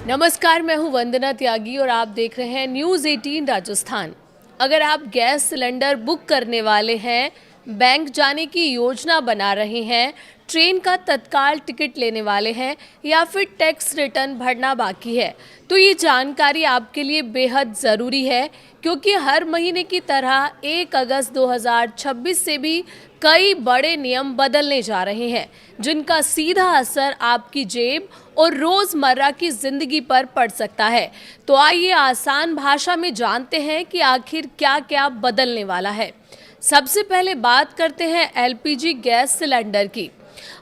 नमस्कार, मैं हूं वंदना त्यागी और आप देख रहे हैं न्यूज़ 18 राजस्थान। अगर आप गैस सिलेंडर बुक करने वाले हैं, बैंक जाने की योजना बना रहे हैं, ट्रेन का तत्काल टिकट लेने वाले हैं या फिर टैक्स रिटर्न भरना बाकी है, तो ये जानकारी आपके लिए बेहद ज़रूरी है, क्योंकि हर महीने की तरह 1 अगस्त 2026 से भी कई बड़े नियम बदलने जा रहे हैं, जिनका सीधा असर आपकी जेब और रोज़मर्रा की ज़िंदगी पर पड़ सकता है। तो आइए आसान भाषा में जानते हैं कि आखिर क्या क्या बदलने वाला है। सबसे पहले बात करते हैं एलपीजी गैस सिलेंडर की।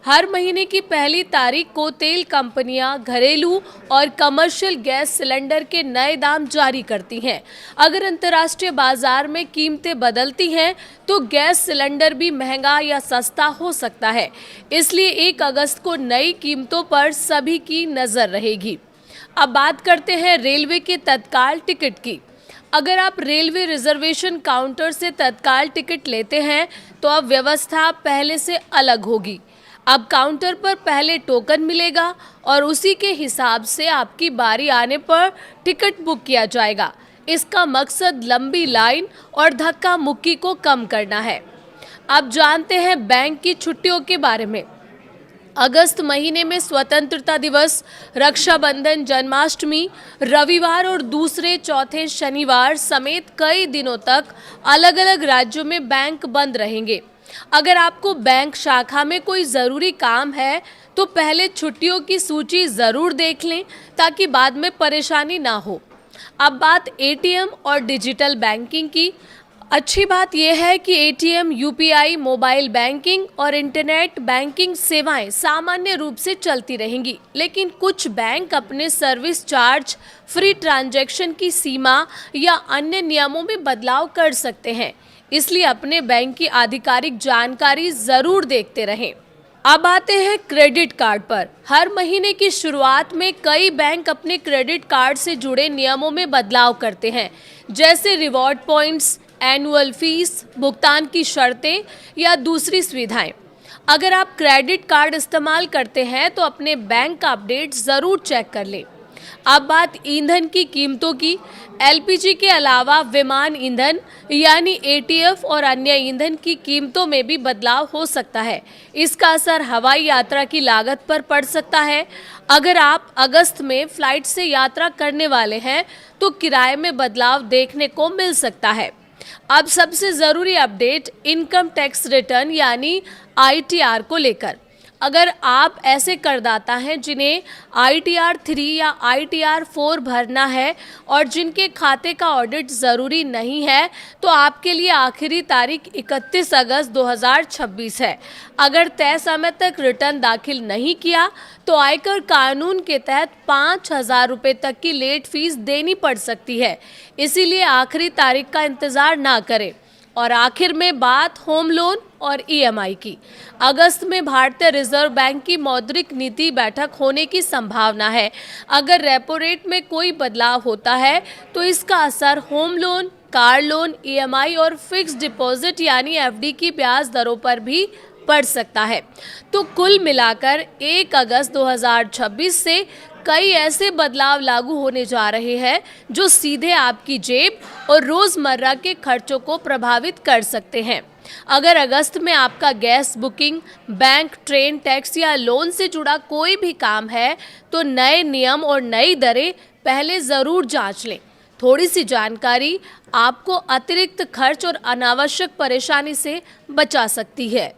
हर महीने की पहली तारीख को तेल कंपनियां घरेलू और कमर्शियल गैस सिलेंडर के नए दाम जारी करती हैं। अगर अंतर्राष्ट्रीय बाजार में कीमतें बदलती हैं तो गैस सिलेंडर भी महंगा या सस्ता हो सकता है। इसलिए 1 अगस्त को नई कीमतों पर सभी की नज़र रहेगी। अब बात करते हैं रेलवे के तत्काल टिकट की। अगर आप रेलवे रिजर्वेशन काउंटर से तत्काल टिकट लेते हैं तो अब व्यवस्था पहले से अलग होगी। अब काउंटर पर पहले टोकन मिलेगा और उसी के हिसाब से आपकी बारी आने पर टिकट बुक किया जाएगा। इसका मकसद लंबी लाइन और धक्का मुक्की को कम करना है। अब जानते हैं बैंक की छुट्टियों के बारे में। अगस्त महीने में स्वतंत्रता दिवस, रक्षाबंधन, जन्माष्टमी, रविवार और दूसरे चौथे शनिवार समेत कई दिनों तक अलग अलग राज्यों में बैंक बंद रहेंगे। अगर आपको बैंक शाखा में कोई ज़रूरी काम है तो पहले छुट्टियों की सूची ज़रूर देख लें, ताकि बाद में परेशानी ना हो। अब बात एटीएम और डिजिटल बैंकिंग की। अच्छी बात यह है कि एटीएम, यूपीआई, मोबाइल बैंकिंग और इंटरनेट बैंकिंग सेवाएं सामान्य रूप से चलती रहेंगी, लेकिन कुछ बैंक अपने सर्विस चार्ज, फ्री ट्रांजैक्शन की सीमा या अन्य नियमों में बदलाव कर सकते हैं। इसलिए अपने बैंक की आधिकारिक जानकारी ज़रूर देखते रहें। अब आते हैं क्रेडिट कार्ड पर। हर महीने की शुरुआत में कई बैंक अपने क्रेडिट कार्ड से जुड़े नियमों में बदलाव करते हैं, जैसे रिवॉर्ड पॉइंट्स, एनुअल फीस, भुगतान की शर्तें या दूसरी सुविधाएं। अगर आप क्रेडिट कार्ड इस्तेमाल करते हैं तो अपने बैंक का अपडेट ज़रूर चेक कर लें। अब बात ईंधन की कीमतों की। एलपीजी के अलावा विमान ईंधन यानी एटीएफ और अन्य ईंधन की कीमतों में भी बदलाव हो सकता है। इसका असर हवाई यात्रा की लागत पर पड़ सकता है। अगर आप अगस्त में फ्लाइट से यात्रा करने वाले हैं तो किराए में बदलाव देखने को मिल सकता है। अब सबसे ज़रूरी अपडेट इनकम टैक्स रिटर्न यानी आईटीआर को लेकर। अगर आप ऐसे करदाता हैं जिन्हें आईटीआर 3 या आईटीआर 4 भरना है और जिनके खाते का ऑडिट ज़रूरी नहीं है, तो आपके लिए आखिरी तारीख 31 अगस्त 2026 है। अगर तय समय तक रिटर्न दाखिल नहीं किया तो आयकर कानून के तहत 5,000 रुपये तक की लेट फीस देनी पड़ सकती है। इसीलिए आखिरी तारीख का इंतज़ार ना करें। और आखिर में बात होम लोन और ईएमआई की। अगस्त में भारतीय रिजर्व बैंक की मौद्रिक नीति बैठक होने की संभावना है। अगर रेपो रेट में कोई बदलाव होता है तो इसका असर home loan, car loan, EMI और फिक्स्ड डिपॉजिट यानी एफडी की ब्याज दरों पर भी पड़ सकता है। तो कुल मिलाकर 1 अगस्त 2026 से कई ऐसे बदलाव लागू होने जा रहे हैं जो सीधे आपकी जेब और रोज़मर्रा के खर्चों को प्रभावित कर सकते हैं। अगर अगस्त में आपका gas booking, bank, train, tax या लोन से जुड़ा कोई भी काम है तो नए नियम और नई दरें पहले ज़रूर जांच लें। थोड़ी सी जानकारी आपको अतिरिक्त खर्च और अनावश्यक परेशानी से बचा सकती है।